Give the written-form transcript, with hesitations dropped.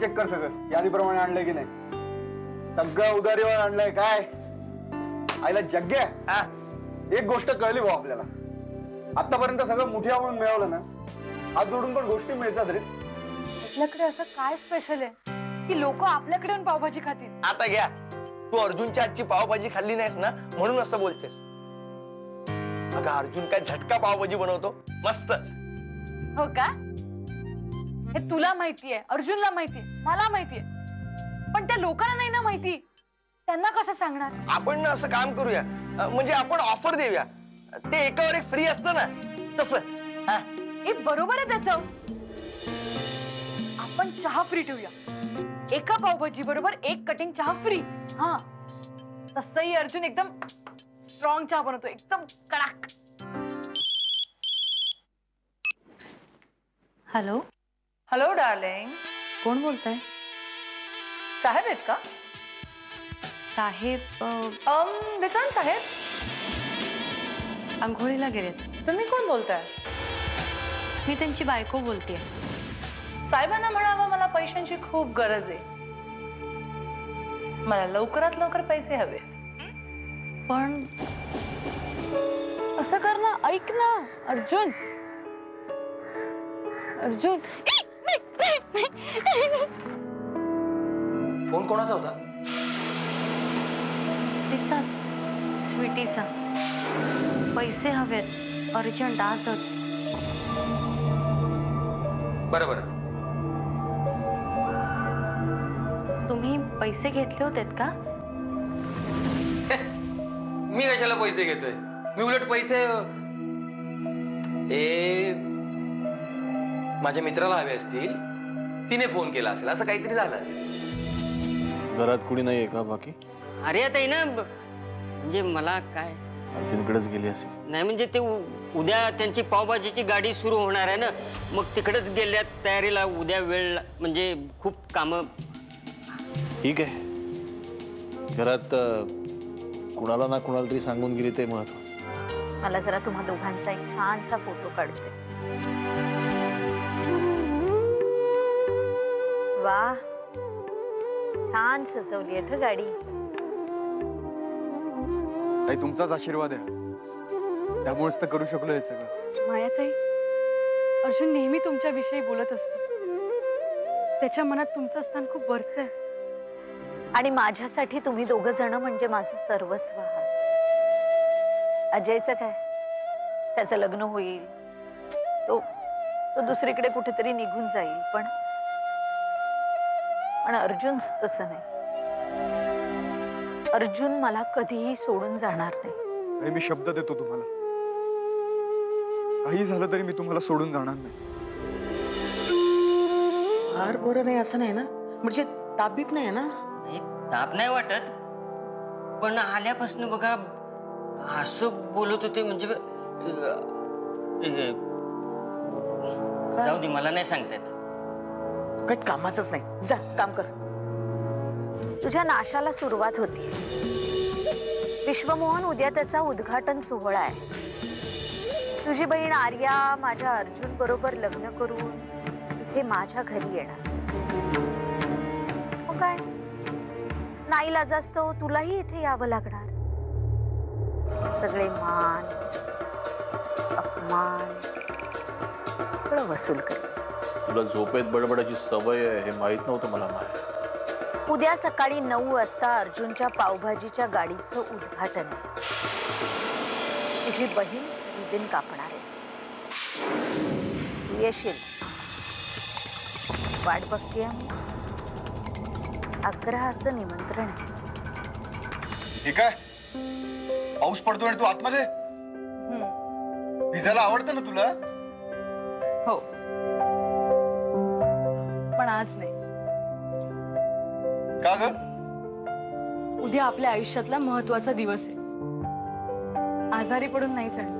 Check कर सगळं यादीप्रमाणे आणलंय की नाही. सगळं उधारीवर आणलंय काय. आईला जग्गे एक गोष्ट कळली भाऊ आपल्याला. आतापर्यंत सगळं मुठ्या म्हणून मिळवलं ना, हात जोडून पण गोष्टी मिळतात रे. आपल्याकडे असं काय स्पेशल आहे की लोक आपल्याकडे येऊन पावभाजी खातील. आता घ्या, तू अर्जुनच्या आजची पावभाजी खाल्ली नाहीस ना म्हणून असं बोलतेस. अगं अर्जुन काय झटका पावभाजी बनवतो मस्त. हो का? हे तुला माहितीये, अर्जुनला माहितीये, मला माहितीये, पण त्या लोकांना नाही ना माहिती. त्यांना कसं सांगणार? आपण ना असं काम करूया, म्हणजे आपण ऑफर देऊया. ते एकावर एक फ्री असतं ना तसं. हे बरोबर आहे त्याचं. आपण चहा फ्री ठेवूया. एका पावभाजी बरोबर एक कटिंग चहा फ्री. हा, तसंही अर्जुन एकदम स्ट्रॉंग चहा बनवतो, एकदम कडाक. हॅलो. Hello darling. कोण बोलताय? साहेब आहेत का? साहेब विक्रांत साहेब. आंघोळीला गेलेत. तुम्ही कोण बोलताय? मी त्यांची बायको बोलतेय. साहेबांना म्हणावं मला पैशांची खूप गरज आहे. मला लवकरात लवकर पैसे हवे. पण असं कर ना, ऐक ना अर्जुन. अर्जुन. फोन कोणाचा होता? तिचाच, स्वीटीचा. पैसे हवेत अर्जंट आजच. बरोबर. तुम्ही पैसे घेतले होतेत का? मी कशाला पैसे घेतोय? मी उलट पैसे माझ्या मित्राला हवे असतील, तिने फोन केला असेल, असं काहीतरी झालं असेल. घरात कुणी नाहीये का बाकी? अरे आता ना, म्हणजे मला काय अर्जुनकडेच गेली असेल. नाही म्हणजे ते उद्या त्यांची पावभाजीची गाडी सुरू होणार आहे ना, मग तिकडेच गेल्यात तयारीला. उद्या वेळ म्हणजे खूप कामं. ठीक आहे, घरात कुणाला ना कुणाला तरी सांगून गेली ते महत्व. मला जरा तुम्हा दोघांचा एक छानसा फोटो काढते. वा, छान सजवली आहे गाडी. ताई तुमचाच आशीर्वाद आहे, त्यामुळेच तर करू शकलो हे सगळं. मायाताई, अर्जुन नेहमी तुमच्याविषयी बोलत असतो. त्याच्या मनात तुमचं स्थान खूप वरचं आहे. आणि माझ्यासाठी तुम्ही दोघं जण म्हणजे माझं सर्वस्व आहात. अजयचं काय? त्याचं लग्न होईल, तो दुसरीकडे कुठेतरी निघून जाईल, पण अर्जुन तसं नाही. अर्जुन मला कधीही सोडून जाणार नाही. मी शब्द देतो तुम्हाला, काही झालं तरी मी तुम्हाला सोडून जाणार नाही. फार बरं नाही असं नाही ना, म्हणजे ताबीत नाही ना? ताप नाही वाटत, पण आल्यापासून बघा असं बोलत होते. म्हणजे जाऊ दे, मला नाही सांगता येत. काही कामाचंच नाही. जा काम कर. तुझ्या नाशाला सुरुवात होती. विश्वमोहन, उद्या त्याचा उद्घाटन सोहळा आहे. तुझी बहीण आर्या माझ्या अर्जुन बरोबर लग्न करून इथे माझ्या घरी येणार. मग काय, नाईलाजास्तव तुलाही इथे यावं लागणार. सगळे मान अपमान सगळं वसूल कर. तुला झोपेत बडबडाची सवय आहे हे माहित नव्हतं मला. उद्या सकाळी 9 वाजता अर्जुनच्या पावभाजीच्या गाडीचं उद्घाटन आहे. तुझी बहीण रिबीन कापणार आहे. तू येशील? वाट बघतीये मी. आग्रहाचं निमंत्रण आहे. ठीक आहे, पाऊस पडतोय आणि तू आतमध्ये. भिजायला आवडतं ना तुला? हो, पण आज नाही. का ग? उद्या आपल्या आयुष्यातला महत्वाचा दिवस आहे. आजारी पडून नाही चालणार.